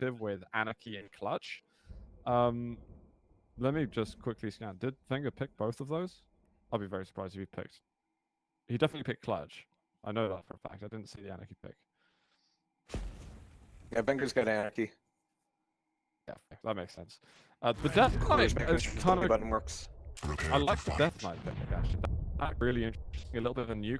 active with Anarchy and Clutch. Let me just quickly scan. Did Wenger pick both of those? I'll be very surprised if he picked. He definitely picked Clutch. I know that for a fact. I didn't see the Anarchy pick. Yeah, Wenger's got Anarchy. Yeah, that makes sense. The Death Knight is kind of... button works. I like the Death Knight pick, actually. That's really interesting. A little bit of a nuke.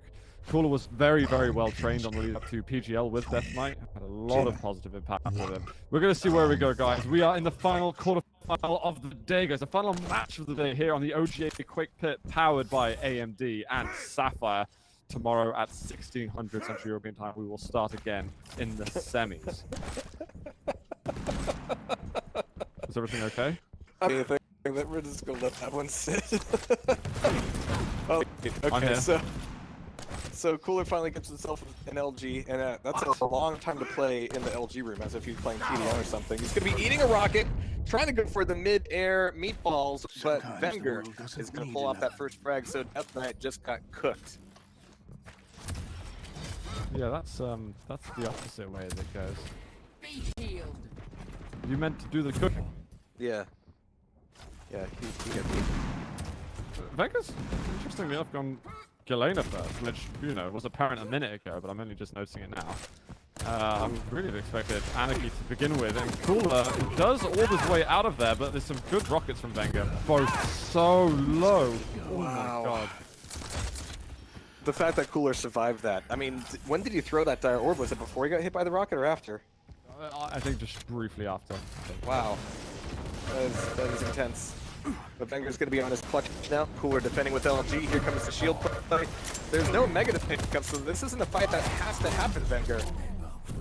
Cooller was very, very well trained on the lead up to PGL with Death Knight. Had a lot of positive impact with him. We're going to see where we go, guys. We are in the final quarterfinal of the day, guys. The final match of the day here on the OGA Quake Pit, powered by AMD and Sapphire. Tomorrow at 1600 Central European time, we will start again in the semis. Is everything okay? I think that we're just going to let that one sit. Oh, okay, so Cooller finally gets himself an LG, and that's a long time to play in the LG room, as if he's playing TDM or something. He's going to be eating a rocket, trying to go for the mid-air meatballs, but Wenger is going to pull off that first frag, so Death Knight just got cooked. Yeah, that's the opposite way that it goes. You meant to do the cooking. Yeah. Yeah, he got beat. Vegas, interestingly enough, gone Galena first, which, you know, was apparent a minute ago, but I'm only just noticing it now. I really had expected Anarchy to begin with, and Cooller does all his way out of there, but there's some good rockets from Wenger, both so low. Oh wow. My god. The fact that Cooller survived that. I mean, when did he throw that dire orb? Was it before he got hit by the rocket or after? I think just briefly after. Wow. That is intense. But Wenger's going to be on his clutch now. Cooller defending with LG. Here comes the shield play. There's no Mega to pick up, so this isn't a fight that has to happen, Wenger.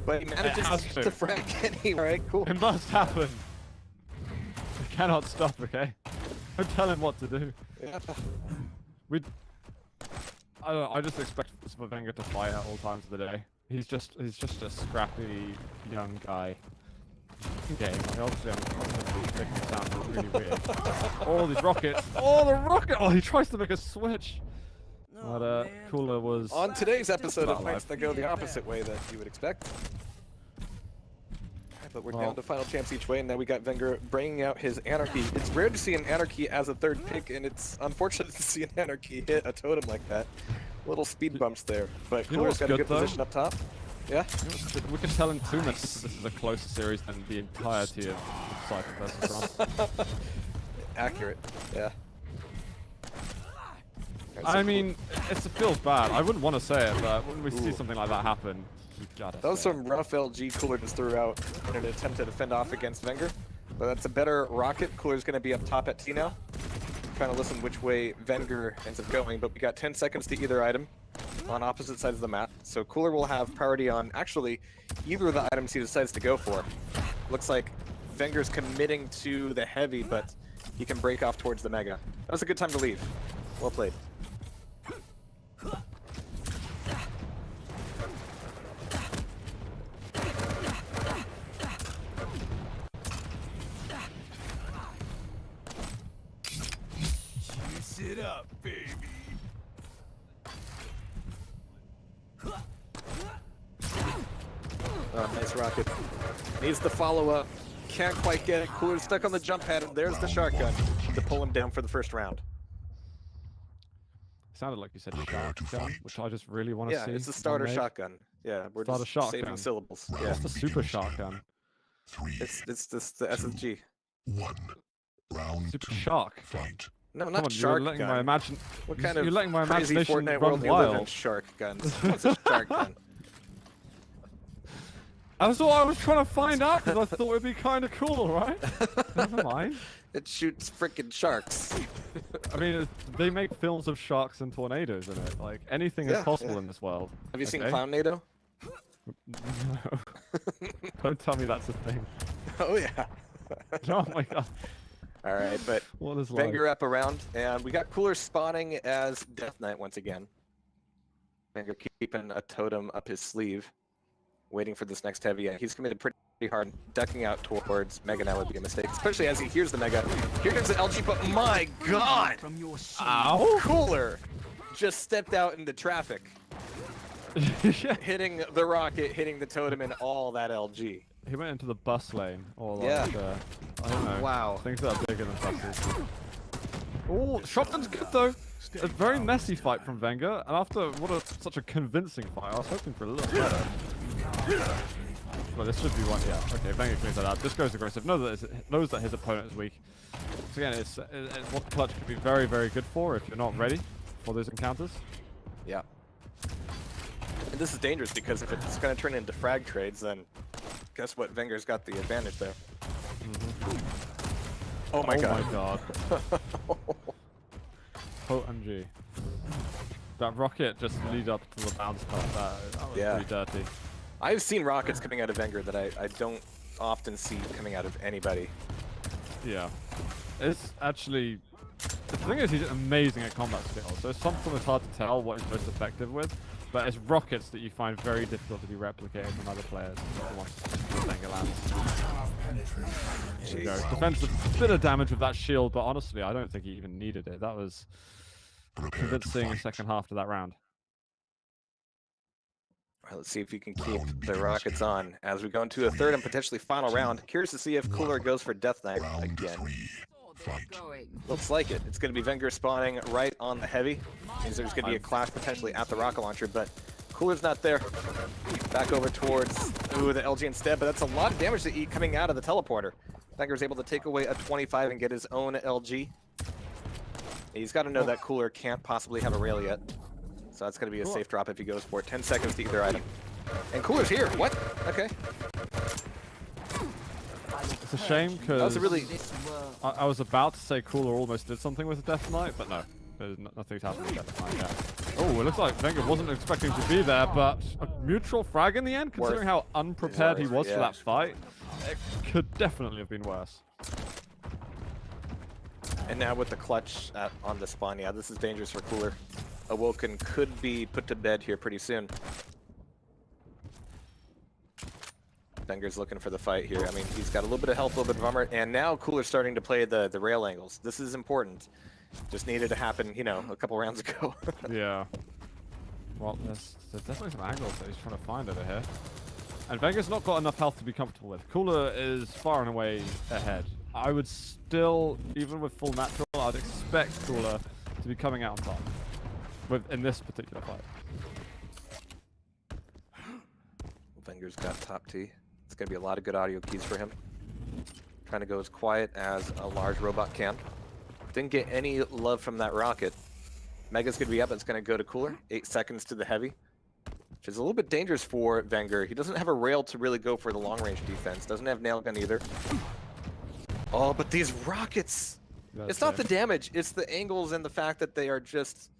But he manages to frag anyway. Alright, cool. It must happen. We cannot stop, okay? Don't tell him what to do. Yeah. I don't know, I just expect Wenger to fight at all times of the day. He's just a scrappy young guy. Game. Obviously, I'm making it sound really weird. All these rockets. Oh, the rocket! Oh, he tries to make a switch. But Cooller was on today's episode of fights that go the opposite way that you would expect. But we're down to final champs each way, and now we got Wenger bringing out his Anarchy. It's rare to see an Anarchy as a third pick, and it's unfortunate to see an Anarchy hit a totem like that. Little speed bumps there, but Cooler's got a good position up top. Yeah? We can tell in 2 minutes this is a closer series than the entirety of Cypher versus France. Accurate, yeah. I mean, it feels bad. I wouldn't want to say it, but when we see something like that happen, you gotta that was some rough LG Cooller just threw out in an attempt to defend off against Wenger. But that's a better rocket. Cooler's going to be up top at T now. Trying to listen which way Wenger ends up going, but we got 10 seconds to either item on opposite sides of the map. So Cooller will have priority on actually either of the items he decides to go for. Looks like Wenger's committing to the heavy, but he can break off towards the Mega. That was a good time to leave. Well played. It up, baby. Oh, nice rocket. Needs the follow-up. Can't quite get it. Cooler's stuck on the jump pad, and there's the shotgun to pull him down for the first round. Sounded like you said shotgun, which I just really want to see. Yeah, it's the starter shotgun. Yeah, we're just saving syllables. Yeah. It's the super shotgun. It's the SSG. Super shark. No, not shark gun. What kind of crazy Fortnite world do you live in? Shark guns. What's a shark gun? That's what I was trying to find out because I thought it'd be kind of cool, right? Never mind. It shoots freaking sharks. I mean, they make films of sharks and tornadoes in it. Like, anything is possible in this world. Have you seen Clownado? No. Don't tell me that's a thing. Oh, yeah. Oh, my God. All right, but Wenger up around, and we got Cooller spawning as Death Knight once again. Wenger keeping a totem up his sleeve, waiting for this next heavy. He's committed pretty hard, ducking out towards Mega now would be a mistake, especially as he hears the Mega. Here comes the LG, but my God! Ow! Cooller just stepped out into traffic. Hitting the rocket, hitting the totem, and all that LG. he went into the bus lane, or like, Yeah. I don't know. Wow. Things that are bigger than buses. Oh, shotgun's good though. A very messy fight from Wenger, and after such a convincing fight, I was hoping for a little better. Well, this should be one. Yeah. Okay, Wenger cleans that out. This goes aggressive. Knows that his opponent is weak. So again, it's what clutch can be very, very good for if you're not ready for those encounters. Yeah. And this is dangerous because if it's going to turn into frag trades, then guess what? Wenger's got the advantage there. Oh my god. Oh my god. OMG. That rocket just lead up to the bounce part. That was pretty dirty. I've seen rockets coming out of Wenger that I don't often see coming out of anybody. Yeah. It's actually... The thing is, he's amazing at combat skills, so sometimes it's hard to tell what he's most effective with, but it's rockets that you find very difficult to be replicated from other players once Wenger lands. There we go. Defends a bit of damage with that shield, but honestly, I don't think he even needed it. That was convincing in the second half to that round. All right, let's see if he can keep the rockets on as we go into a third and potentially final round. Curious to see if Cooller goes for Death Knight again. Looks like it. It's going to be Wenger spawning right on the heavy. Means there's going to be a clash potentially at the rocket launcher, but Cooler's not there. Back over towards the LG instead, but that's a lot of damage to eat coming out of the teleporter. Wenger's able to take away a 25 and get his own LG. He's got to know that Cooller can't possibly have a rail yet. So that's going to be a safe drop if he goes for it. 10 seconds to either item. And Cooler's here. What? Okay. It's a shame because really... I was about to say Cooller almost did something with the Death Knight, but no. There's nothing's happened with Death Knight yet. Oh, it looks like Wenger wasn't expecting to be there, but a mutual frag in the end, considering how unprepared he was for that fight, it could definitely have been worse. And now with the clutch on the spawn, yeah, this is dangerous for Cooller. Awoken could be put to bed here pretty soon. Wenger's looking for the fight here. I mean, he's got a little bit of health, a little bit of armor, and now Cooler's starting to play the rail angles. This is important. Just needed to happen, you know, a couple rounds ago. Yeah. Well, there's definitely some angles that he's trying to find over here. And Wenger's not got enough health to be comfortable with. Cooller is far and away ahead. I would still, even with full natural, I'd expect Cooller to be coming out on top in this particular fight. Wenger's got top T. It's going to be a lot of good audio keys for him. Trying to go as quiet as a large robot can. Didn't get any love from that rocket. Mega's going to be up. It's going to go to Cooller. 8 seconds to the heavy, which is a little bit dangerous for Wenger. He doesn't have a rail to really go for the long-range defense. Doesn't have nail gun either. Oh, but these rockets! It's not the damage. It's the angles and the fact that they are just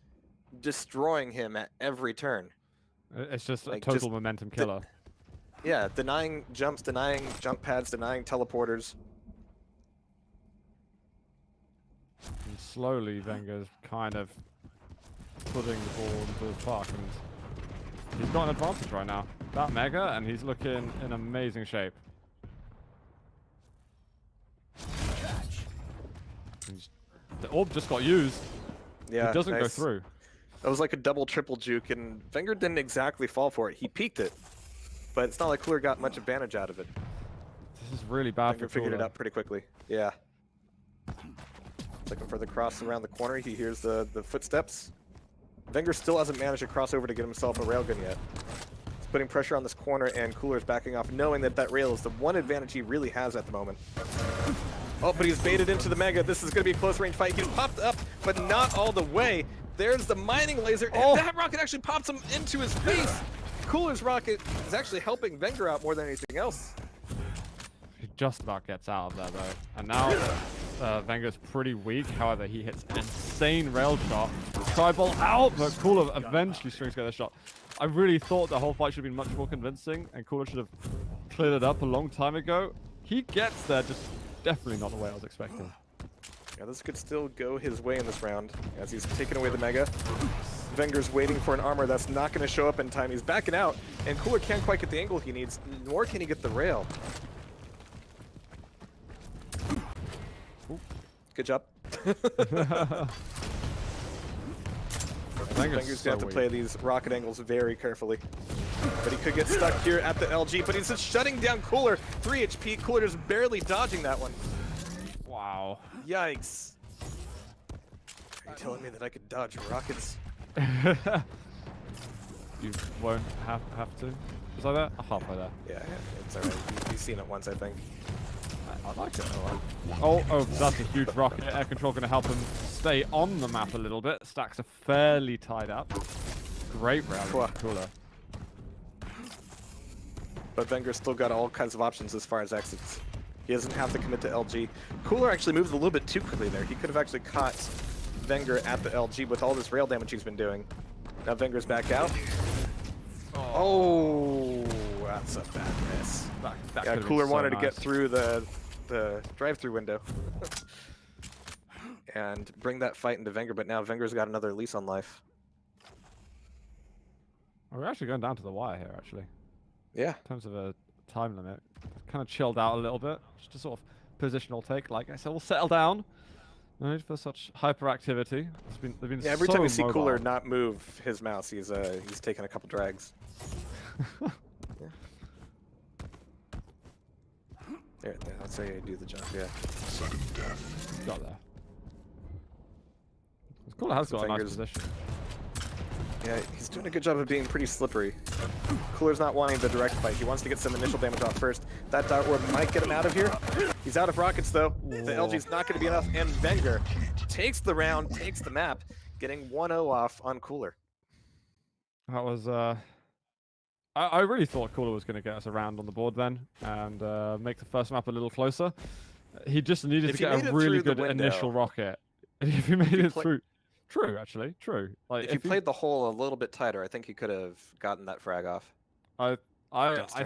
destroying him at every turn. It's just a total momentum killer. Yeah, denying jumps, denying jump pads, denying teleporters. And slowly, Wenger's kind of putting the ball into the park, and he's got an advantage right now. That Mega, and he's looking in amazing shape. The orb just got used. Yeah, it doesn't go through. That was like a double triple juke, and Wenger didn't exactly fall for it. He peeked it, but it's not like Cooller got much advantage out of it. This is really bad Wenger for Cooller. figured it out pretty quickly. Yeah. Looking for the cross around the corner. He hears the footsteps. Wenger still hasn't managed to cross over to get himself a railgun yet. He's putting pressure on this corner, and Cooler's backing off, knowing that that rail is the one advantage he really has at the moment. Oh, but he's baited into the Mega. This is going to be a close-range fight. He's popped up, but not all the way. There's the mining laser, and that rocket actually pops him into his face. Cooler's rocket is actually helping Wenger out more than anything else. He just about gets out of there, though. And now Wenger's pretty weak. However, he hits an insane rail shot. Tribal out, but Cooller eventually strings together a shot. I really thought the whole fight should have been much more convincing, and Cooller should have cleared it up a long time ago. He gets there, just definitely not the way I was expecting. Yeah, this could still go his way in this round as he's taking away the Mega. Wenger's waiting for an armor that's not going to show up in time. He's backing out, and Cooller can't quite get the angle he needs, nor can he get the rail. Good job. Wenger's going to have to play these rocket angles very carefully. But he could get stuck here at the LG, but he's just shutting down Cooller. 3 HP, Cooller just barely dodging that one. Wow. Yikes. Are you telling me that I could dodge rockets? You won't have to. Was I there? Halfway there. Yeah, it's alright. You've seen it once, I think. I like it. Oh, that's a huge rocket. Air control going to help him stay on the map a little bit. Stacks are fairly tied up. Great round, Cooller. But Venger's still got all kinds of options as far as exits. He doesn't have to commit to LG. Cooller actually moves a little bit too quickly there. He could have actually caught Wenger at the LG with all this rail damage he's been doing. Now Venger's back out. Oh, that's a bad miss. Yeah, Cooller wanted to get through the drive-through window and bring that fight into Wenger, but now Wenger's got another lease on life. We're actually going down to the wire here, actually. Yeah. In terms of a time limit. Kind of chilled out a little bit. Just a sort of positional take. Like I said, we'll settle down. No need for such hyperactivity. They've been yeah, every so time we see mobile. Cooller not move his mouse, he's taking a couple drags. Yeah. There, that's how you do the jump, yeah. Got there. Cooller has got a nice position. Yeah, he's doing a good job of being pretty slippery. Cooller's not wanting the direct fight. He wants to get some initial damage off first. That dart orb might get him out of here. He's out of rockets, though. Whoa. The LG's not going to be enough, and Wenger takes the round, takes the map, getting 1-0 off on Cooller. That was, I really thought Cooller was going to get us around on the board then, and make the first map a little closer. He just needed to get a really good initial rocket. If he made it through... True, actually. True. Like, if he played the hole a little bit tighter, I think he could have gotten that frag off. I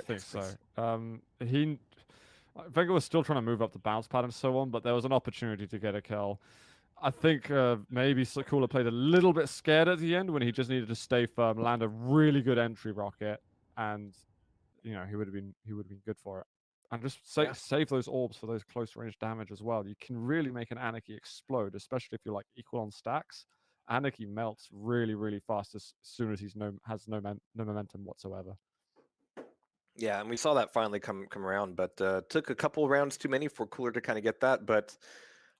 think so. Wenger was still trying to move up the bounce pad and so on, but there was an opportunity to get a kill. I think maybe Cooller played a little bit scared at the end when he just needed to stay firm, land a really good entry rocket, and he would have been good for it. And just save those orbs for those close range damage as well. You can really make an Anarchy explode, especially if you're like equal on stacks. Anarchy melts really, really fast as soon as has no momentum whatsoever. Yeah, and we saw that finally come around, but took a couple rounds too many for Cooller to kind of get that. But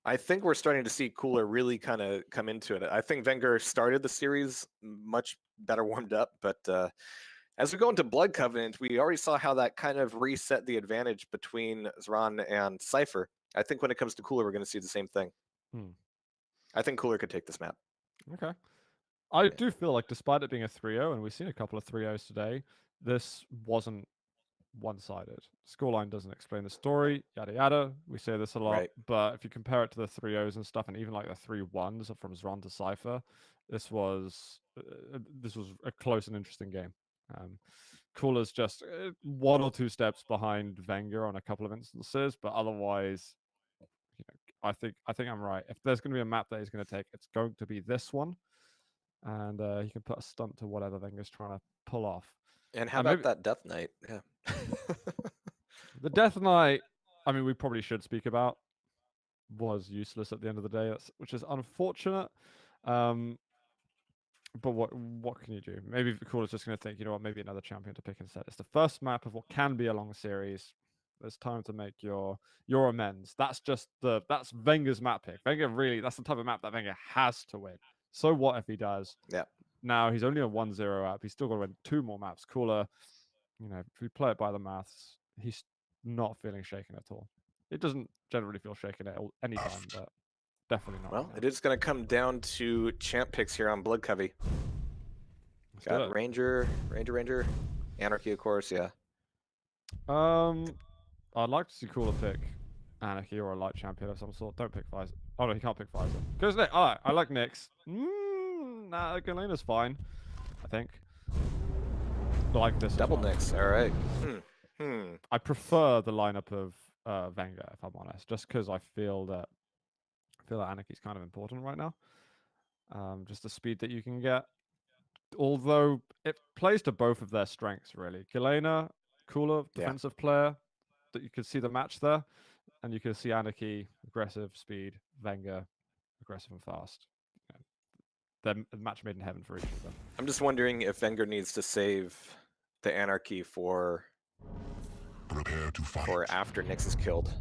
I think we're starting to see Cooller really kind of come into it. I think Wenger started the series much better warmed up, but as we go into Blood Covenant, we already saw how that kind of reset the advantage between Zron and Cypher. I think when it comes to Cooller, we're going to see the same thing. I think Cooller could take this map. Okay. I do feel like despite it being a 3-0, and we've seen a couple of 3-0s today, this wasn't one-sided. Scoreline doesn't explain the story, yada yada. We say this a lot, but if you compare it to the 3-0s and stuff, and even like the 3-1s from Zron to Cypher, this was a close and interesting game. Cooller's just 1 or 2 steps behind Wenger on a couple of instances, but otherwise, I think I'm right. If there's going to be a map that he's going to take, it's going to be this one, and he can put a stunt to whatever Wenger's trying to pull off. And how about that Death Knight? Yeah. The Death Knight, I mean, we probably should speak about, was useless at the end of the day, which is unfortunate. But what can you do? Maybe Cooller's just going to think, you know what, maybe another champion to pick instead. It's the first map of what can be a long series. There's time to make your amends. That's Wenger's map pick. Wenger really, that's the type of map that Wenger has to win. So what if he does? Yeah. Now he's only a 1-0 up. He's still got to win 2 more maps. Cooller, if we play it by the maths, he's not feeling shaken at all. It doesn't generally feel shaken at any time, but definitely not. Well, it is going to come down to champ picks here on Blood Covey. Got Ranger, Anarchy, of course, yeah. I'd like to see Cooller pick Anarchy or a light champion of some sort. Don't pick Pfizer. Oh no, he can't pick Pfizer. Goes Nick. Alright, I like Nyx. Nah, Galena's fine, I think. Like this. Double Nyx, alright. I prefer the lineup of Wenger, if I'm honest, just because I feel that Anarchy's kind of important right now. Just the speed that you can get. Although it plays to both of their strengths, really. Galena, Cooller, defensive player, that you could see the match there, and you could see Anarchy, aggressive, speed, Wenger, aggressive and fast. They're a match made in heaven for each of them. I'm just wondering if Wenger needs to save the Anarchy for after Nyx is killed.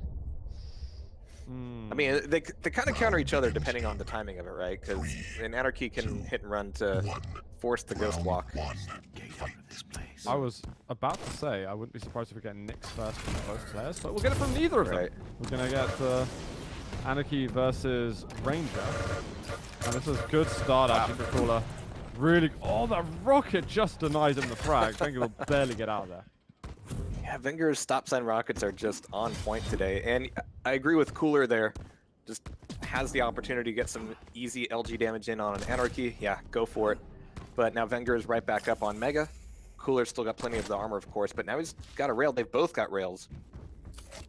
I mean, they kind of counter each other depending on the timing of it, right? Because an Anarchy can hit and run to force the Ghost Walk. I was about to say, I wouldn't be surprised if we get Nyx first from both players, but we'll get it from neither of them. We're going to get Anarchy versus Ranger. And this is a good start, actually, for Cooller. Really, oh, that rocket just denies him the frag. Wenger will barely get out of there. Yeah, Wenger's stop sign rockets are just on point today, and I agree with Cooller there. Just has the opportunity to get some easy LG damage in on an Anarchy. Yeah, go for it. But now Wenger is right back up on Mega. Cooler's still got plenty of the armor, of course, but now he's got a rail. They've both got rails.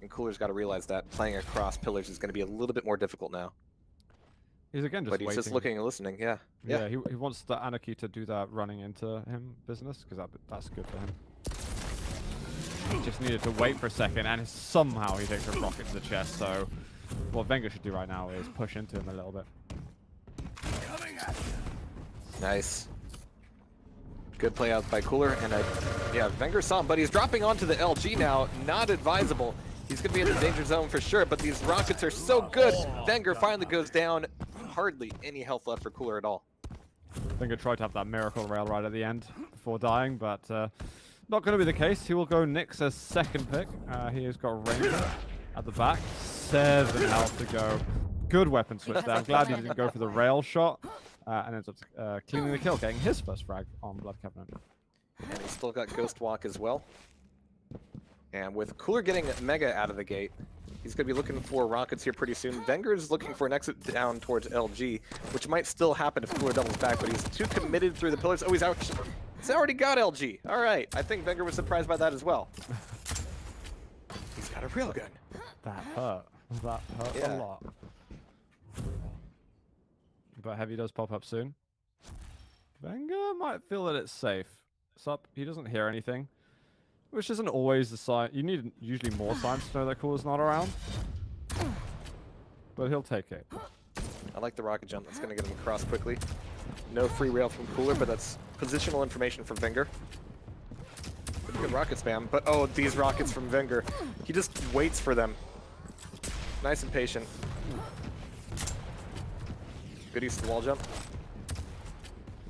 And Cooler's got to realize that playing across pillars is going to be a little bit more difficult now. He's again just waiting. Just looking and listening, yeah. Yeah, he wants the Anarchy to do that running into him business, because that's good for him. He just needed to wait for a second, and somehow he takes a rocket to the chest, so what Wenger should do right now is push into him a little bit. Nice. Good play out by Cooller, and yeah, Wenger saw him, but he's dropping onto the LG now. Not advisable. He's going to be in the danger zone for sure, but these rockets are so good. Wenger finally goes down. Hardly any health left for Cooller at all. Wenger tried to have that miracle rail right at the end before dying, but not going to be the case. He will go Nyx as second pick. He has got Ranger at the back. 7 health to go. Good weapon switch there. I'm glad he didn't go for the rail shot. And ends up cleaning the kill, getting his first frag on Blood Covenant. And he's still got Ghost Walk as well. And with Cooller getting Mega out of the gate, he's going to be looking for rockets here pretty soon. Wenger's looking for an exit down towards LG, which might still happen if Cooller doubles back, but he's too committed through the pillars. Oh, he's out. He's already got LG. All right. I think Wenger was surprised by that as well. He's got a real gun. That hurt. That hurt a lot. But Heavy does pop up soon. Wenger might feel that it's safe. Sup, he doesn't hear anything. Which isn't always the sign. You need usually more signs to know that Cooller's not around. But he'll take it. I like the rocket jump. That's going to get him across quickly. No free rail from Cooller, but that's positional information from Wenger. Pretty good rocket spam. But oh, these rockets from Wenger. He just waits for them. Nice and patient. Good use of the wall jump.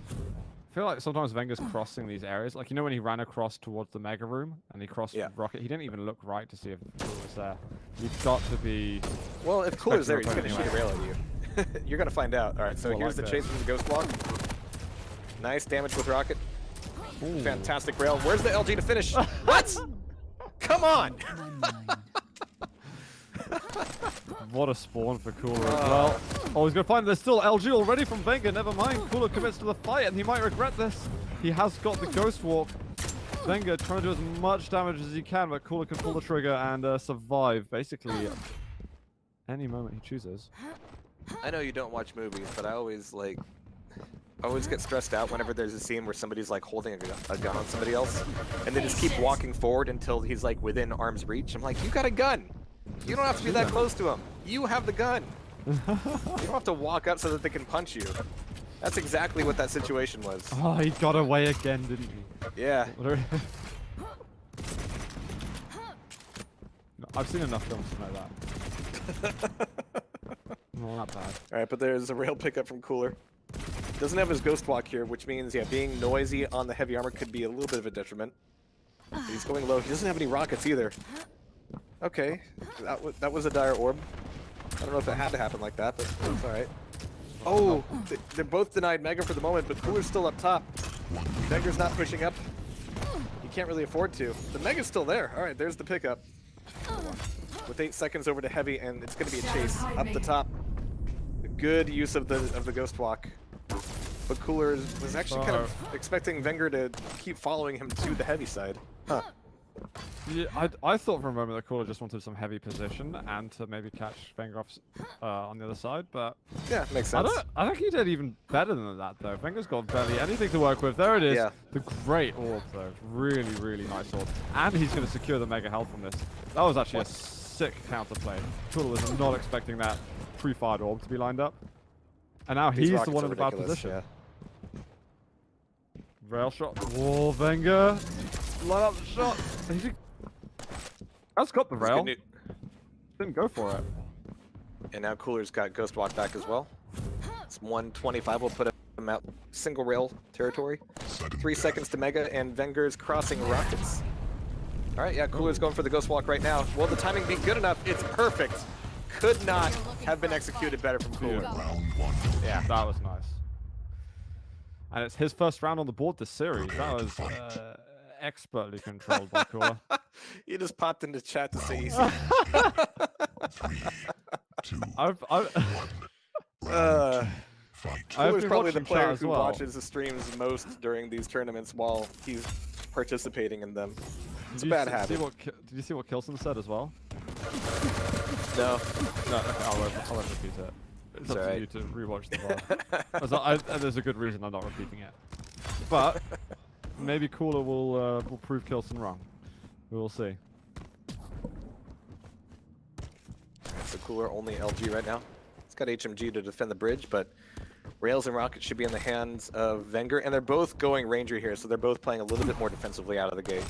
I feel like sometimes Wenger's crossing these areas. Like, you know when he ran across towards the Mega Room and he crossed rocket? He didn't even look right to see if Cooller was there. You've got to be... Well, if Cooller's there, he's going to shoot a rail at you. You're going to find out. All right, so here's the chase from the Ghost Walk. Nice damage with rocket. Ooh. Fantastic rail. Where's the LG to finish? What? Come on! What a spawn for Cooller as well. Oh, he's going to find there's still LG already from Wenger. Never mind. Cooller commits to the fight, and he might regret this. He has got the Ghost Walk. Wenger trying to do as much damage as he can, but Cooller can pull the trigger and survive basically any moment he chooses. I know you don't watch movies, but I always get stressed out whenever there's a scene where somebody's like holding a gun on somebody else, and they just keep walking forward until he's like within arm's reach. I'm like, you got a gun. You don't have to be that close to him. You have the gun. You don't have to walk up so that they can punch you. That's exactly what that situation was. Oh, he got away again, didn't he? Yeah. I've seen enough films to know that. Well, not bad. All right, but there's a rail pickup from Cooller. Doesn't have his Ghost Walk here, which means, yeah, being noisy on the heavy armor could be a little bit of a detriment. He's going low. He doesn't have any rockets either. Okay, that was a dire orb. I don't know if it had to happen like that, but it's all right. Oh, they're both denied Mega for the moment, but Cooler's still up top. Mega's not pushing up. He can't really afford to. The Mega's still there. All right, there's the pickup. With 8 seconds over to Heavy, and it's going to be a chase up the top. Good use of the Ghost Walk. But Cooller was actually kind of expecting Wenger to keep following him to the Heavy side. Huh. Yeah, I thought for a moment that Cooller just wanted some heavy position and to maybe catch Wenger off on the other side, but yeah, makes sense. I think he did even better than that though. Wenger's got barely anything to work with. There it is. Yeah. The great orb though. Really, really nice orb. And he's going to secure the Mega health from this. That was actually a sick counterplay. Cooller was not expecting that pre-fired orb to be lined up. And now he's the one in the bad position. Yeah. Rail shot. Whoa, Wenger. line up the shot. That's got the rail. Didn't go for it. And now Cooler's got Ghost Walk back as well. It's 125. We'll put him out single rail territory. 3 seconds to Mega, and Venger's crossing rockets. All right, yeah, Cooler's going for the Ghost Walk right now. Will the timing be good enough? It's perfect. Could not have been executed better from Cooler. Yeah, that was nice. And it's his first round on the board this series. That was expertly controlled by Cooler. You just popped into chat to say easy. Cooler's probably the player who watches the streams most during these tournaments while he's participating in them. It's a bad habit. Did you see what Kilson said as well? No. No, I'll let repeat it. It's up to you to rewatch the VOD. There's a good reason I'm not repeating it. But maybe Cooler will prove Kilson wrong. We will see. So Cooler only LG right now. It's got HMG to defend the bridge, but Rails and Rocket should be in the hands of Wenger, and they're both going Ranger here, so they're both playing a little bit more defensively out of the gate.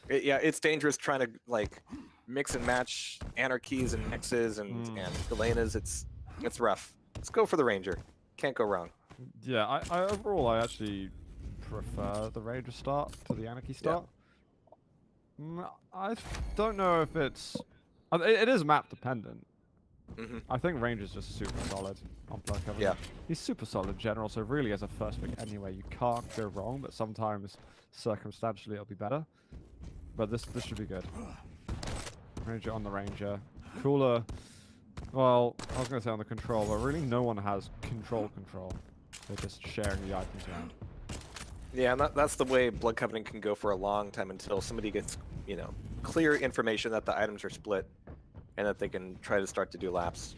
Yeah, it's dangerous trying to like mix and match anarchies and mixes and Galenas. It's rough. Let's go for the Ranger. Can't go wrong. Yeah, overall I actually prefer the Ranger start to the Anarchy start. Yeah. I don't know if it's... It is map dependent. I think Ranger's just super solid on play cover. Yeah. He's super solid in general, so really as a first pick anyway, you can't go wrong, but sometimes circumstantially it'll be better. But this should be good. Ranger on the Ranger. Cooler, well, I was going to say on the control, but really no one has control. They're just sharing the items around. Yeah, and that's the way Blood Covenant can go for a long time until somebody gets, you know, clear information that the items are split and that they can try to start to do laps.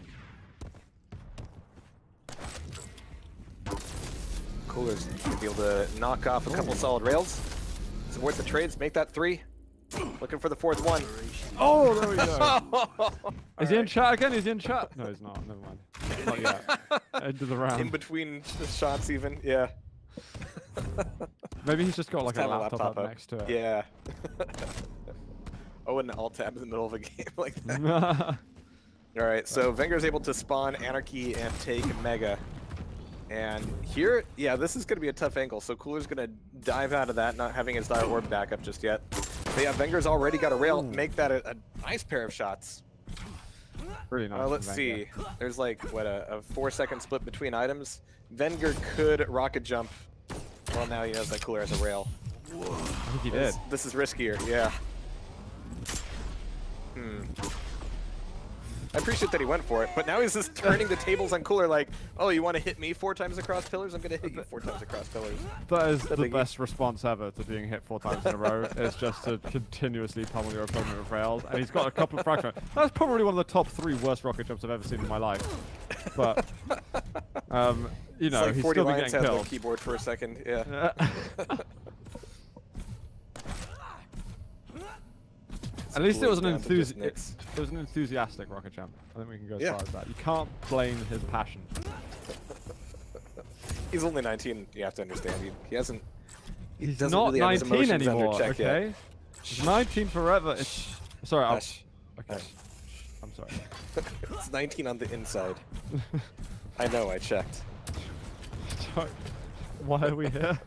Cooler's going to be able to knock off a couple solid rails. Support the trades, make that 3. Looking for the 4th one. Oh, there we go. Is he in chat again? Is he in chat? No, he's not. Never mind. Not yet. End of the round. In between the shots even, yeah. Maybe he's just got like a laptop up next to it. Yeah. Oh, an alt tab in the middle of a game like that. Alright, so Venger's able to spawn Anarchy and take Mega. And here, yeah, this is going to be a tough angle. So Cooler's going to dive out of that, not having his Dire Orb back up just yet. But yeah, Venger's already got a rail. Make that a nice pair of shots. Really nice. Let's see. There's like, what, a 4-second split between items. Wenger could rocket jump. Well, now he knows that Cooler has a rail. I think he did. This is riskier, yeah. I appreciate that he went for it, but now he's just turning the tables on Cooler like, oh, you want to hit me 4 times across pillars? I'm going to hit you 4 times across pillars. That is the best response ever to being hit 4 times in a row. It's just to continuously pummel your opponent with rails. And he's got a couple of fractions. That's probably one of the top 3 worst rocket jumps I've ever seen in my life. But, you know, like he's 40 still been Lions getting has killed. no keyboard for a second, yeah. At least it was an enthusiastic rocket jump. I think we can go as far as that. You can't blame his passion. He's only 19. You have to understand. He hasn't. He's not really 19 anymore. Okay. Yet. He's 19 forever. Sorry. Okay. I'm sorry. It's 19 on the inside. I know. I checked. Why are we here?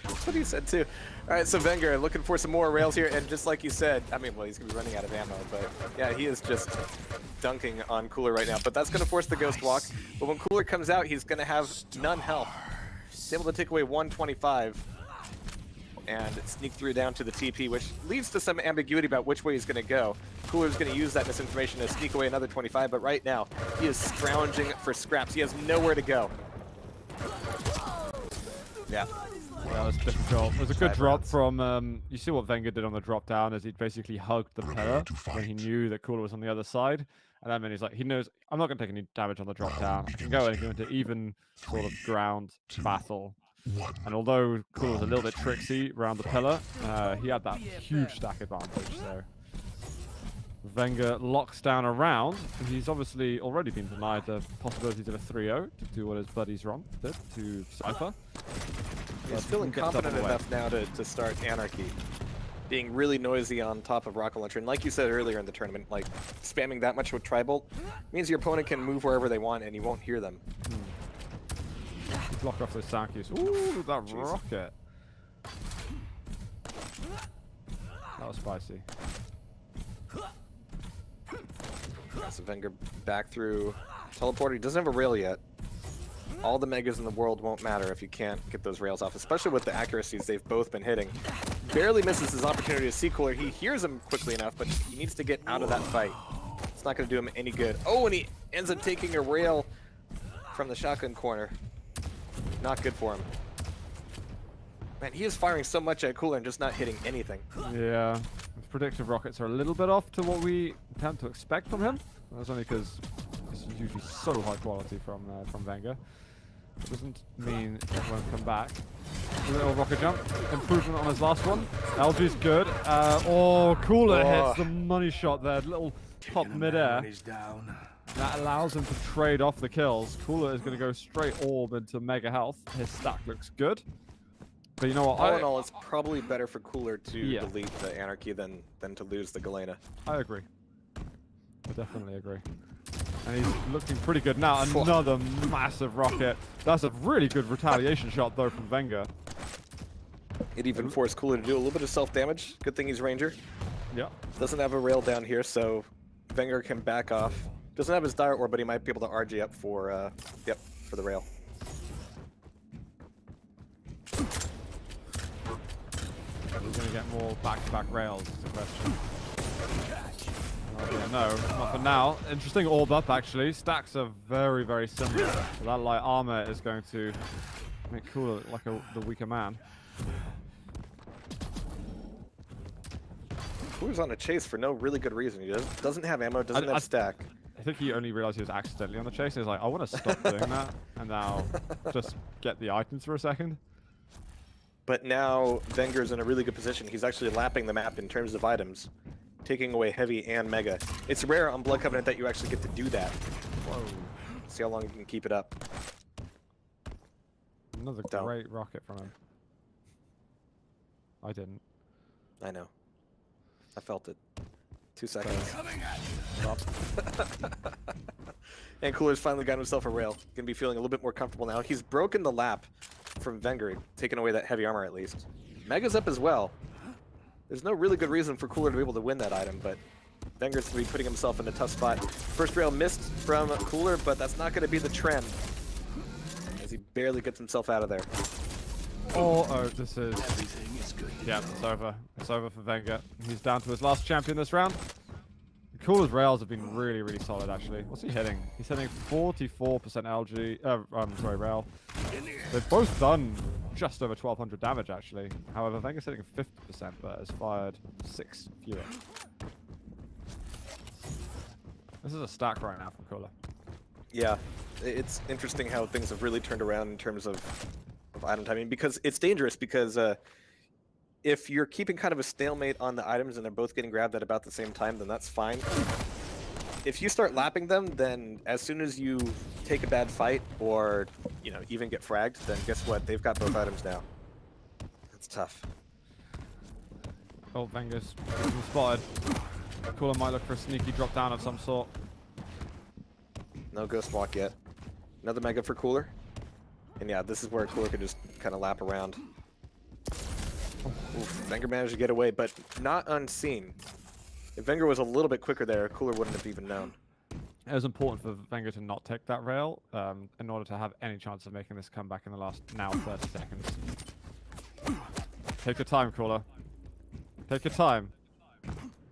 That's what he said too. All right, so Wenger looking for some more rails here, and just like you said, I mean, well, he's gonna be running out of ammo, but yeah, he is just dunking on Cooler right now. But that's gonna force the Ghost Walk. But when Cooler comes out, he's gonna have none health. He's able to take away 125 and sneak through down to the TP, which leads to some ambiguity about which way he's gonna go. Cooler's gonna use that misinformation to sneak away another 25, but right now he is scrounging for scraps. He has nowhere to go. Yeah. That was difficult. It was a good drop from, you see what Wenger did on the drop down is he basically hugged the pillar when he knew that Cooler was on the other side. And that meant he's like, he knows, I'm not going to take any damage on the drop down. I can go into even sort of ground battle. And although Cooler was a little bit tricksy around the pillar, he had that huge stack advantage. So Wenger locks down a round, and he's obviously already been denied the possibilities of a 3-0 to do what his buddies did to Sapphire. He's feeling confident enough now to start Anarchy. Being really noisy on top of Rocket Launcher. And like you said earlier in the tournament, like spamming that much with Tri-Bolt means your opponent can move wherever they want and you won't hear them. Block off those Sankyus. Ooh, that rocket. That was spicy. So Wenger back through teleporter. He doesn't have a rail yet. All the megas in the world won't matter if you can't get those rails off, especially with the accuracies they've both been hitting. Barely misses his opportunity to see Cooller. He hears him quickly enough, but he needs to get out of that fight. It's not going to do him any good. Oh, and he ends up taking a rail from the shotgun corner. Not good for him. Man, he is firing so much at Cooller and just not hitting anything. Yeah, his predictive rockets are a little bit off to what we tend to expect from him. That's only because it's usually so high quality from Wenger. It doesn't mean it won't come back. A little rocket jump. Improvement on his last one. LG's good. Oh, Cooller hits the money shot there. Little pop mid-air. That allows him to trade off the kills. Cooller is going to go straight orb into mega health. His stack looks good. But you know what? All in all, it's probably better for Cooller to delete the Anarchy than to lose the Galena. I agree. I definitely agree. And he's looking pretty good now. Another massive rocket. That's a really good retaliation shot, though, from Wenger. It even forced Cooller to do a little bit of self-damage. Good thing he's Ranger. Yeah. Doesn't have a rail down here, so Wenger can back off. Doesn't have his dire orb, but he might be able to RG up for, for the rail. He's going to get more back-to-back rails, is the question. Yeah, no, not for now. Interesting orb up, actually. Stacks are very, very similar. So that light armor is going to make Cooller look like the weaker man. Cooler's on a chase for no really good reason. He doesn't have ammo, doesn't have stack. I think he only realized he was accidentally on the chase. He's like, I want to stop doing that and now just get the items for a second. But now Wenger's in a really good position. He's actually lapping the map in terms of items, taking away heavy and mega. It's rare on Blood Covenant that you actually get to do that. Whoa. See how long you can keep it up. Another great rocket from him. I didn't. I know. I felt it. 2 seconds. Stop. And Cooler's finally got himself a rail. Gonna be feeling a little bit more comfortable now. He's broken the lap from Wenger, taking away that heavy armor at least. Mega's up as well. There's no really good reason for Cooller to be able to win that item, but Wenger's going to be putting himself in a tough spot. First rail missed from Cooller, but that's not going to be the trend, as he barely gets himself out of there. Oh, this is... Everything is good. Yeah, it's over. It's over for Wenger. He's down to his last champion this round. Cooller's rails have been really, really solid, actually. What's he hitting? He's hitting 44% LG, rail. They've both done just over 1,200 damage, actually. However, Wenger's hitting 50%, but has fired 6 fewer. This is a stack right now from Cooller. Yeah, it's interesting how things have really turned around in terms of item timing, because it's dangerous, because if you're keeping kind of a stalemate on the items and they're both getting grabbed at about the same time, then that's fine. If you start lapping them, then as soon as you take a bad fight or, you know, even get fragged, then guess what? They've got both items now. That's tough. Oh, Wenger's spotted. Cooller might look for a sneaky drop down of some sort. No ghost walk yet. Another mega for Cooller. And yeah, this is where Cooller could just kind of lap around. Oof, Wenger managed to get away, but not unseen. If Wenger was a little bit quicker there, Cooller wouldn't have even known. It was important for Wenger to not take that rail in order to have any chance of making this comeback in the last, now 30 seconds. Take your time, Cooller. Take your time.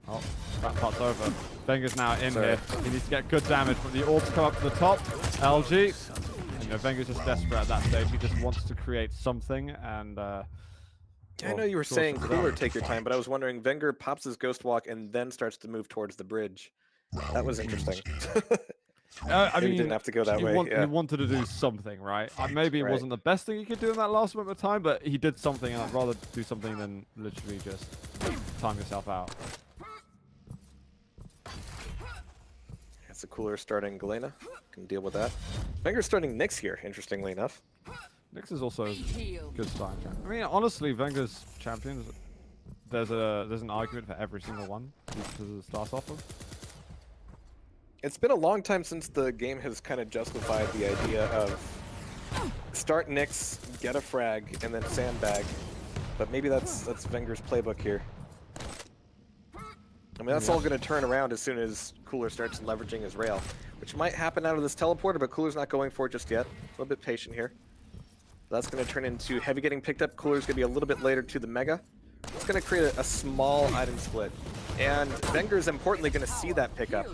Oh, that part's over. Wenger's now in here. He needs to get good damage, but the orbs come up to the top. LG. You know, Wenger's just desperate at that stage. He just wants to create something, and I know you were saying Cooller take your time, but I was wondering, Wenger pops his Ghost Walk and then starts to move towards the bridge. That was interesting. I mean, he didn't have to go that way. He wanted to do something, right? Maybe it wasn't the best thing he could do in that last moment of time, but he did something, and I'd rather do something than literally just time yourself out. It's a Cooller starting Galena. Can deal with that. Wenger's starting Nyx here, interestingly enough. Nyx is also a good starting champion. I mean, honestly, Venger's champions, there's an argument for every single one because it starts off with. It's been a long time since the game has kind of justified the idea of start Nyx, get a frag, and then sandbag. But maybe that's Venger's playbook here. I mean, that's all going to turn around as soon as Cooller starts leveraging his rail, which might happen out of this teleporter, but Cooler's not going for it just yet. A little bit patient here. That's going to turn into Heavy getting picked up. Cooler's going to be a little bit later to the Mega. It's going to create a small item split. And Venger's importantly going to see that pickup.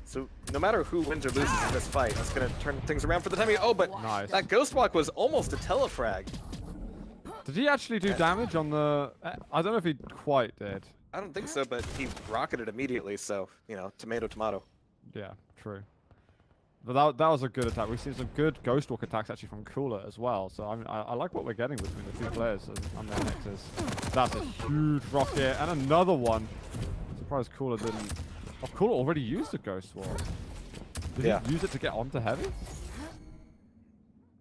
So no matter who wins or loses in this fight, it's going to turn things around for the time being. Oh, but nice. That Ghost Walk was almost a telefrag. Did he actually do damage on the... I don't know if he quite did. I don't think so, but he rocketed immediately, so, you know, tomato, tomato. Yeah, true. But that was a good attack. We've seen some good Ghost Walk attacks actually from Cooller as well. So I like what we're getting between the two players on their mixes. That's a huge rocket and another one. I'm surprised Cooller didn't... Oh, Cooller already used a Ghost Walk. Did he use it to get onto Heavy?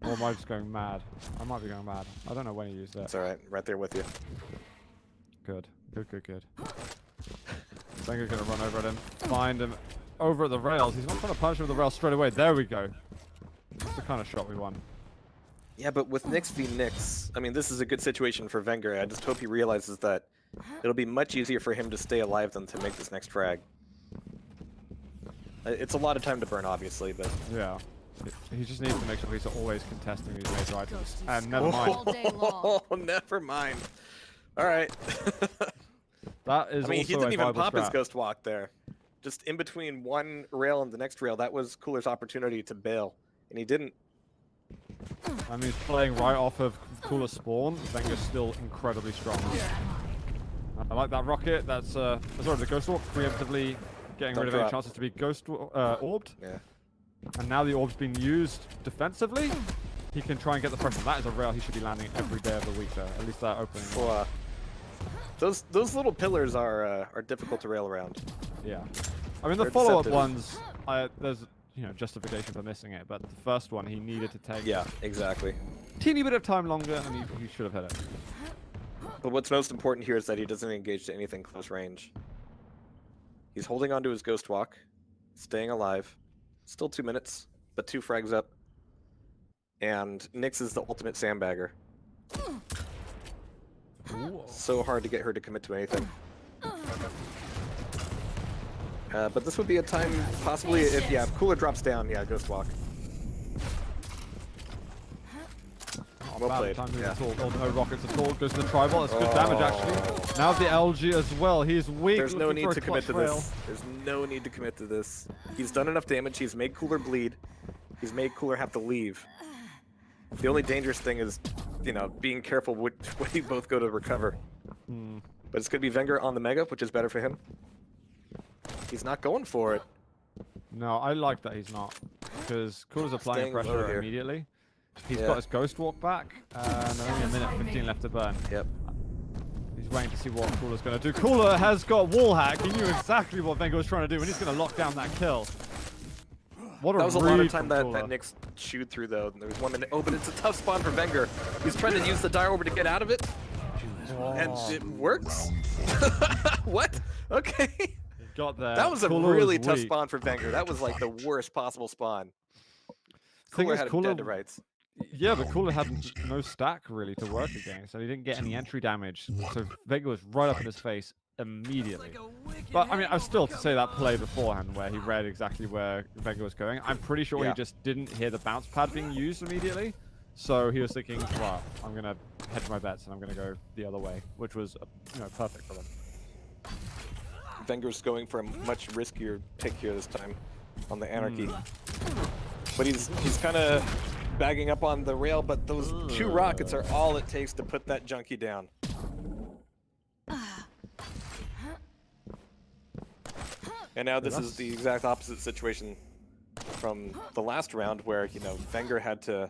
Or am I just going mad? I might be going mad. I don't know when he used it. It's alright. Right there with you. Good. Good. Venger's gonna run over at him. Find him over at the rails. He's not trying to punish him with the rails straight away. There we go. That's the kind of shot we want. Yeah, but with Nyx v Nyx, I mean, this is a good situation for Venger. I just hope he realizes that it'll be much easier for him to stay alive than to make this next frag. It's a lot of time to burn, obviously, but... Yeah. He just needs to make sure he's always contesting these major items. And never mind. Oh, never mind. Alright. That is I mean, also he didn't even pop his scrap. Ghost Walk there. Just in between one rail and the next rail, that was Cooler's opportunity to bail. And he didn't. I mean, he's playing right off of Cooler spawn. Venger's still incredibly strong. I like that rocket. That's sorry, the Ghost Walk preemptively getting rid of any chances to be Ghost orbed. Yeah. And now the orb's been used defensively. He can try and get the pressure. That is a rail he should be landing every day of the week, though. At least that opening. Well, those little pillars are difficult to rail around. Yeah. I mean, the follow-up ones, there's justification for missing it, but the first one he needed to take. Yeah, exactly. Teeny bit of time longer, and he should have hit it. But what's most important here is that he doesn't engage to anything close range. He's holding onto his Ghost Walk, staying alive. Still 2 minutes, but 2 frags up. And Nyx is the ultimate sandbagger. Ooh. So hard to get her to commit to anything. But this would be a time, possibly, if Cooller drops down, Ghost Walk. Well played. No rockets at all. Goes to the tribal. That's good damage, actually. Now the LG as well. He's weak. There's no need to commit to this. There's no need to commit to this. He's done enough damage. He's made Cooller bleed. He's made Cooller have to leave. The only dangerous thing is, being careful when you both go to recover. But it's going to be Venger on the Mega, which is better for him. He's not going for it. No, I like that he's not. Because Cooller's applying pressure immediately. He's got his Ghost Walk back, and only a minute 15 left to burn. Yep. He's waiting to see what Cooler's going to do. Cooller has got wall hack. He knew exactly what Venger was trying to do, and he's going to lock down that kill. What a that was a lot of time that Cooller. Nyx chewed through, though. There was 1 minute. Oh, but it's a tough spawn for Venger. He's trying to use the Dire Orb to get out of it, and it works. What? Okay. He got there. That was a Cooller really was tough weak. spawn for Venger. That was like the worst possible spawn. Thing Cooller is, had him dead to rights. Yeah, but Cooller had no stack really to work against, so he didn't get any entry damage. So Venger was right up in his face immediately. But I mean, I was still to say that play beforehand where he read exactly where Venger was going. I'm pretty sure he just didn't hear the bounce pad being used immediately. So he was thinking, well, I'm going to hedge my bets and I'm going to go the other way, which was perfect for them. Venger's going for a much riskier pick here this time on the Anarchy. But he's kind of bagging up on the rail, but those 2 rockets are all it takes to put that junkie down. And now this is the exact opposite situation from the last round where, Venger had to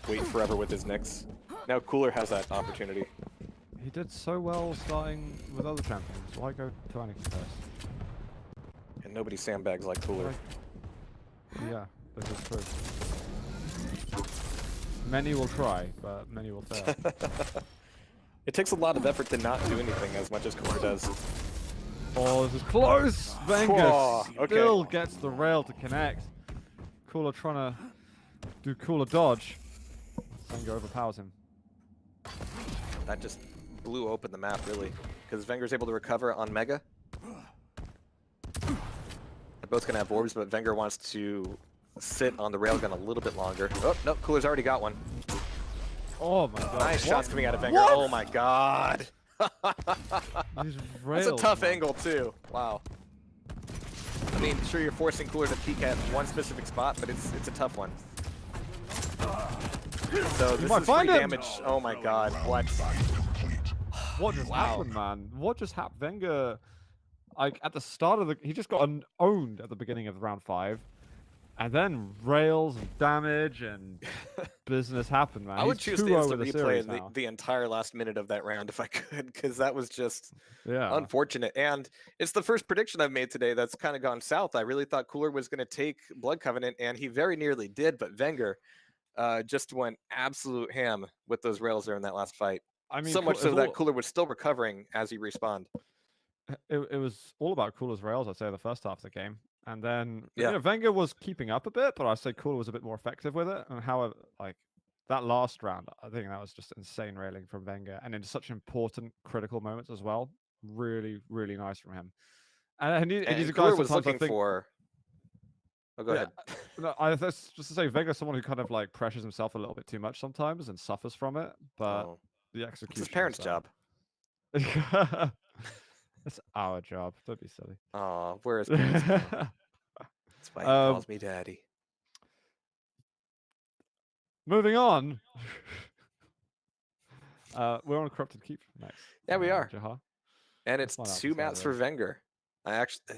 wait forever with his Nyx. Now Cooller has that opportunity. He did so well starting with other champions. Why go to Anakin first? And nobody sandbags like Cooller. Yeah, this is true. Many will try, but many will fail. It takes a lot of effort to not do anything as much as Cooller does. Oh, this is close! Wenger Whoa, okay. still gets the rail to connect. Cooller trying to do Cooller dodge. Wenger overpowers him. That just blew open the map, really. Because Wenger's able to recover on Mega. They're both going to have orbs, but Wenger wants to sit on the railgun a little bit longer. Oh, no, Cooler's already got one. Oh my god. Nice shots coming out of Wenger. What? Oh my god. These That's a rails, tough man. angle, too. Wow. I mean, sure, you're forcing Cooller to peek at one specific spot, but it's a tough one. So this might is find free him. damage. Oh my god. What? What just Wow. happened, man? What just happened? Wenger, like, at the start of the... He just got owned at the beginning of round 5. And then rails and damage and business happened, man. I would He's choose to 2-0 instant with the replay series now. the entire last minute of that round if I could, because that was just Yeah. unfortunate. And it's the first prediction I've made today that's kind of gone south. I really thought Cooller was going to take Blood Covenant, and he very nearly did, but Wenger just went absolute ham with those rails there in that last fight. I mean, So much so it's that all- Cooller was still recovering as he respawned. it was all about Cooler's rails, I'd say, the first half of the game. And then, Yeah. Wenger was keeping up a bit, but I'd say Cooller was a bit more effective with it. And how, like, that last round, I think that was just insane railing from Wenger. And in such important, critical moments as well. Really, really nice from him. And he's And a guy Cooller was sometimes I looking think... for... Oh, go Yeah, ahead. No, that's just to say, Weger's someone who kind of, like, pressures himself a little bit too much sometimes and suffers from it. But Oh, the it's execution... his parents' is, job. It's our job. Don't be silly. Oh, where is parents? That's why he calls me daddy. Moving on. We're on Corrupted Keep next. Yeah, we are. Jaha. And Let's it's find out 2 what's maps over for Wenger. I actually...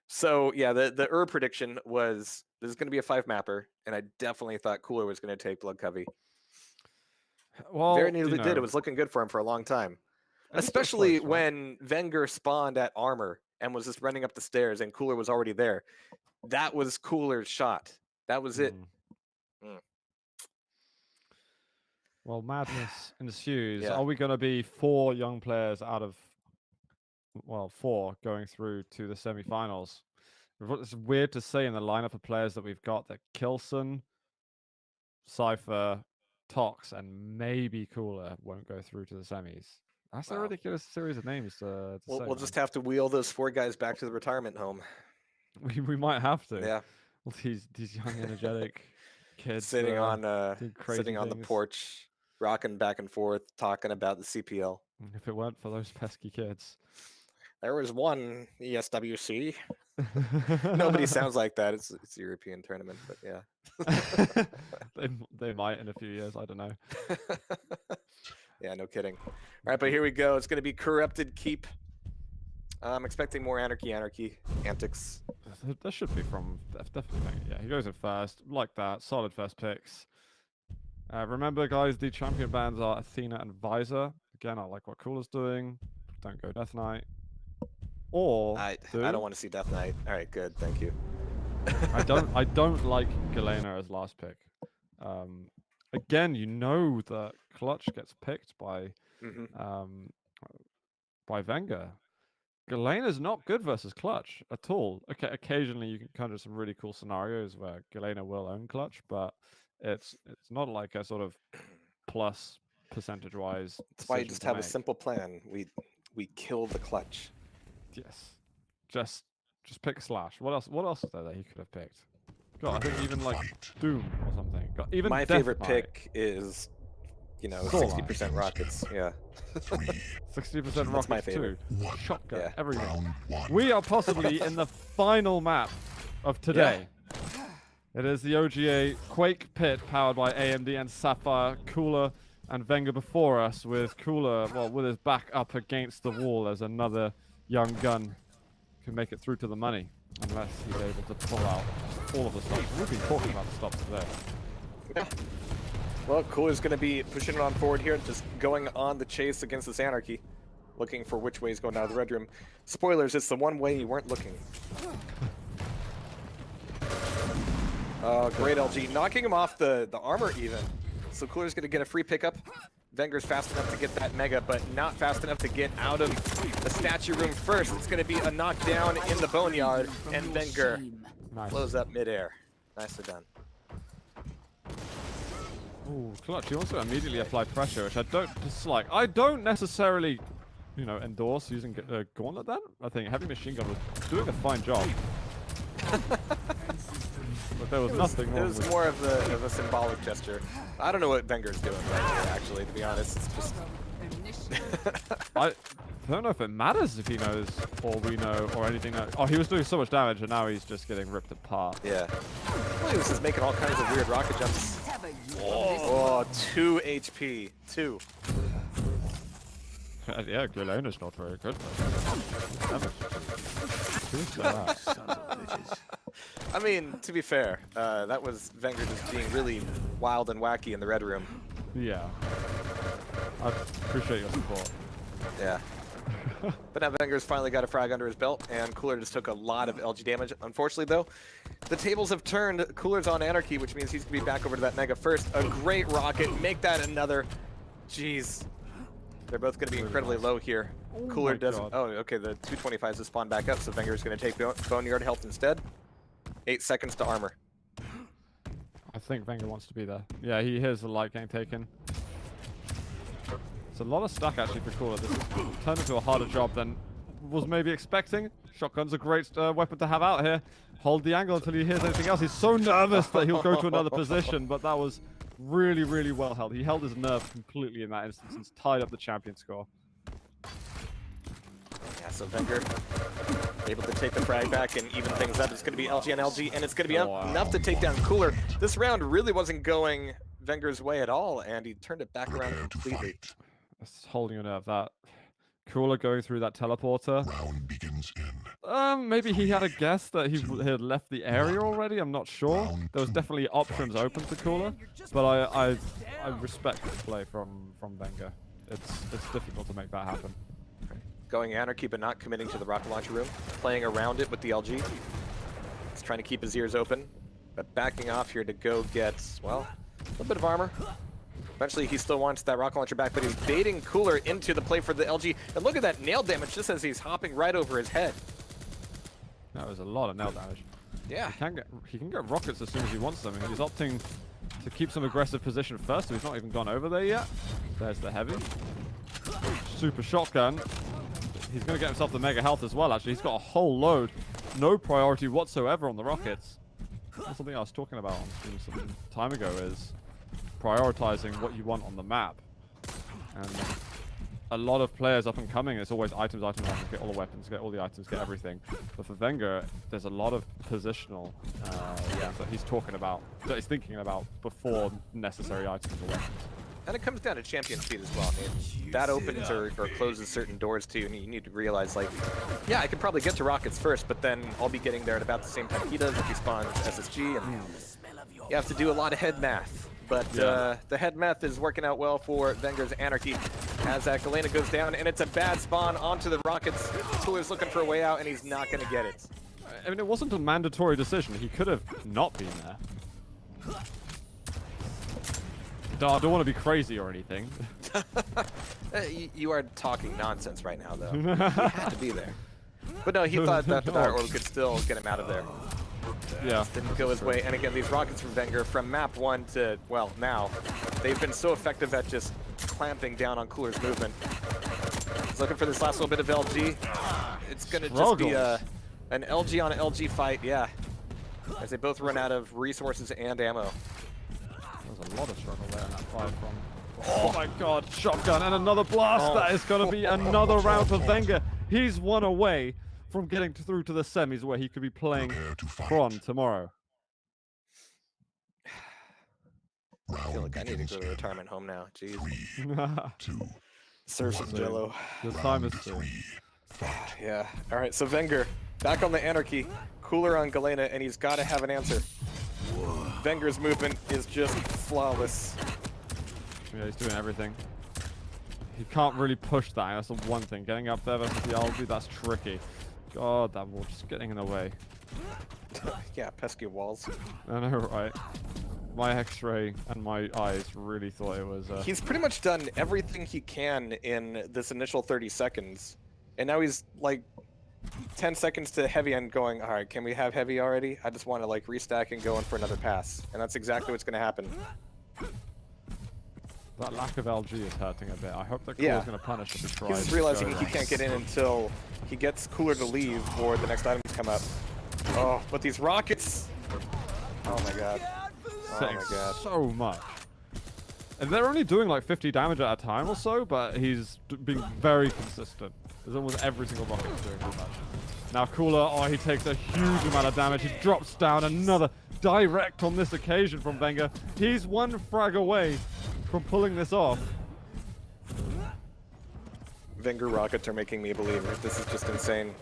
So, yeah, the prediction was this is going to be a 5-mapper, and I definitely thought Cooller was going to take Blood Covey. Well, Very nearly you did. It know, was looking good for him for a long time. and it's still Especially close, right? when Wenger spawned at armor and was just running up the stairs and Cooller was already there. That was Cooller's shot. That was it. Mm. Well, madness ensues. Yeah. Are we going to be 4 young players out of, well, 4 going through to the semi-finals? It's weird to say in the lineup of players that we've got that Kilson, Cypher, Tox, and maybe Cooller won't go through to the semis. That's a Wow. ridiculous series of names to say. We'll man. just have to wheel those 4 guys back to the retirement home. We might have to. Yeah. Well, these young, energetic kids Sitting on do crazy sitting on the things. porch, rocking back and forth, talking about the CPL. If it weren't for those pesky kids. There was one ESWC. Nobody sounds like that. It's a European tournament, but yeah. they might in a few years. I don't know. Yeah, no kidding. All right, but here we go. It's going to be Corrupted Keep. I'm expecting more antics. That should be from definitely. Yeah, he goes in first. Like that. Solid first picks. Remember, guys, the champion bands are Athena and Visor. Again, I like what Cooler's doing. Don't go Death Knight. Or I don't want to see Death Knight. All right, good. Thank you. I don't like Galena as last pick. Again, you know that Clutch gets picked by Wenger. Galena's not good versus Clutch at all. Okay, occasionally you can conjure some really cool scenarios where Galena will own Clutch, but it's not like a sort of plus percentage-wise. That's why you just have a simple plan. We kill the Clutch. Yes, just pick Slash. What else is there that he could have picked? God, I think even like Doom or something. God, even My Death favorite Knight. pick is, 60% rockets. Yeah. 60% That's rockets my favorite. too. Shotgun, Yeah. everything. We are possibly in the final map of today. It is the OGA Quake Pit powered by AMD and Sapphire. Cooller and Wenger before us, with Cooller, well, with his back up against the wall as another young gun can make it through to the money, unless he's able to pull out all of the stops. We've been talking about the stops today. Yeah. Well, Cooler's going to be pushing it on forward here, just going on the chase against this anarchy, looking for which way he's going out of the red room. Spoilers, it's the one way you weren't looking. Great LG, knocking him off the armor even. So Cooler's gonna get a free pickup. Venger's fast enough to get that Mega, but not fast enough to get out of the statue room first. It's gonna be a knockdown in the boneyard, and Venger blows up midair. Nicely done. Ooh, clutch. He also immediately applied pressure, which I don't dislike. I don't necessarily, you know, endorse using Gauntlet then. I think Heavy Machine Gun was doing a fine job. But there was nothing wrong with it. It was more of a symbolic gesture. I don't know what Venger's doing right here, actually, to be honest. It's just... I don't know if it matters if he knows or we know or anything. Oh, he was doing so much damage and now he's just getting ripped apart. Yeah. Well, he was just making all kinds of weird rocket jumps. Oh, 2 HP. 2. Yeah, Galena's not very good. I mean, to be fair, that was Venger just being really wild and wacky in the red room. Yeah. I appreciate your support. Yeah. But now Venger's finally got a frag under his belt, and Cooller just took a lot of LG damage. Unfortunately, though, the tables have turned. Cooler's on Anarchy, which means he's going to be back over to that Mega first. A great rocket. Make that another. Jeez. They're both going to be incredibly low here. Cooller doesn't... Oh, okay, the 225s have spawned back up, so Venger's going to take Boneyard health instead. 8 seconds to armor. I think Wenger wants to be there. Yeah, he hears the light getting taken. It's a lot of stack actually for Cooller. This has turned into a harder job than was maybe expecting. Shotgun's a great weapon to have out here. Hold the angle until he hears anything else. He's so nervous that he'll go to another position, but that was really, really well held. He held his nerve completely in that instance and tied up the champion score. Yeah, so Venger able to take the frag back and even things up. It's going to be LG on LG, and it's going to be enough to take down Cooller. This round really wasn't going Venger's way at all, and he turned it back around completely. It's holding your nerve, that Cooller going through that teleporter. Maybe he had a guess that he had left the area already. I'm not sure. There was definitely options open to Cooller, but I respect the play from Wenger. It's difficult to make that happen. Going Anarchy, but not committing to the rocket launcher room. Playing around it with the LG. He's trying to keep his ears open, but backing off here to go get, well, a little bit of armor. Eventually, he still wants that rocket launcher back, but he's baiting Cooller into the play for the LG. And look at that nail damage just as he's hopping right over his head. That was a lot of nail damage. Yeah. He can get rockets as soon as he wants them. He's opting to keep some aggressive position first, so he's not even gone over there yet. There's the heavy. Super shotgun. He's going to get himself the mega health as well, actually. He's got a whole load. No priority whatsoever on the rockets. That's something I was talking about on stream some time ago, is prioritizing what you want on the map. And a lot of players up and coming, it's always items, get all the weapons, get all the items, get everything. But for Wenger, there's a lot of positional that he's talking about, that he's thinking about before necessary items or weapons. And it comes down to champion speed as well. I mean, that opens or closes certain doors too, and you need to realize, like, yeah, I can probably get to rockets first, but then I'll be getting there at about the same time he does if he spawns SSG, and you have to do a lot of head math. But the head math is working out well for Venger's Anarchy as Galena goes down, and it's a bad spawn onto the rockets. Cooler's looking for a way out, and he's not going to get it. I mean, it wasn't a mandatory decision. He could have not been there. I don't want to be crazy or anything. You are talking nonsense right now, though. He had to be there. But no, he thought that the Dire Orb could still get him out of there. Yeah. Didn't go his way. And again, these rockets from Wenger from map 1 to, well, now, they've been so effective at just clamping down on Cooler's movement. He's looking for this last little bit of LG. It's going to just be an LG on LG fight, yeah. As they both run out of resources and ammo. There's a lot of struggle there in that fight from... Oh my god, shotgun and another blast! That is going to be another round for Wenger. He's one away from getting through to the semis where he could be playing Kron tomorrow. I feel like I need to go to retirement home now. Jeez. Serve some jello. The time is soon. Yeah. All right, so Wenger back on the Anarchy. Cooller on Galena, and he's got to have an answer. Wenger's movement is just flawless. Yeah, he's doing everything. He can't really push that. That's the one thing. Getting up there versus the LG, that's tricky. God, that wall just getting in the way. Yeah, pesky walls. I know, right? my X-ray and my eyes really thought it was. He's pretty much done everything he can in this initial 30 seconds, and now he's like 10 seconds to heavy and going, all right, can we have heavy already? I just want to like restack and go in for another pass, and that's exactly what's going to happen. That lack of LG is hurting a bit. I hope that Cooler's going to punish if he tries. He's just realizing he can't get in until he gets Cooller to leave or the next items come up. Oh, but these rockets! Oh my god. Oh my god. So much. And they're only doing like 50 damage at a time or so, but he's being very consistent. There's almost every single rocket doing too much. Now Cooller, oh, he takes a huge amount of damage. He drops down another direct on this occasion from Wenger. He's one frag away from pulling this off. Wenger rockets are making me believe this is just insane.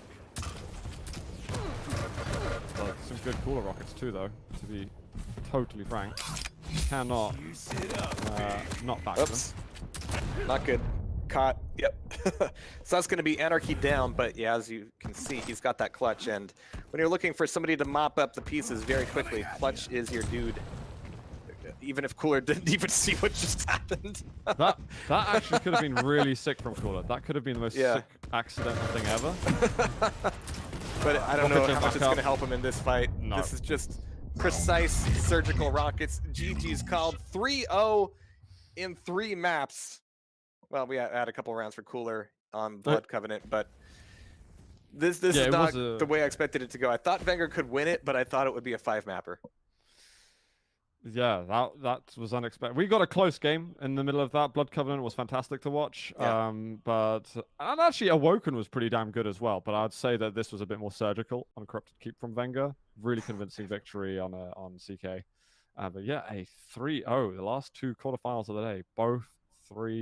Well, some good Cooller rockets too, though, to be totally frank. Cannot not back them. Not good. Caught. Yep. So that's going to be Anarchy down, but yeah, as you can see, he's got that clutch, and when you're looking for somebody to mop up the pieces very quickly, Clutch is your dude. Even if Cooller didn't even see what just happened. that actually could have been really sick from Cooller. That could have been the most sick accidental thing ever. But I don't know how much it's going to help him in this fight. No. This is just precise surgical rockets. GG's called 3-0 in 3 maps. Well, we had a couple rounds for Cooller on Blood Covenant, but this is not the way I expected it to go. I thought Wenger could win it, but I thought it would be a 5-mapper. Yeah, that was unexpected. We got a close game in the middle of that. Blood Covenant was fantastic to watch. Yeah. And actually Awoken was pretty damn good as well. But I'd say that this was a bit more surgical on Corrupted Keep from Wenger. Really convincing victory on CK. But yeah, a 3-0. The last 2 quarterfinals of the day, both 3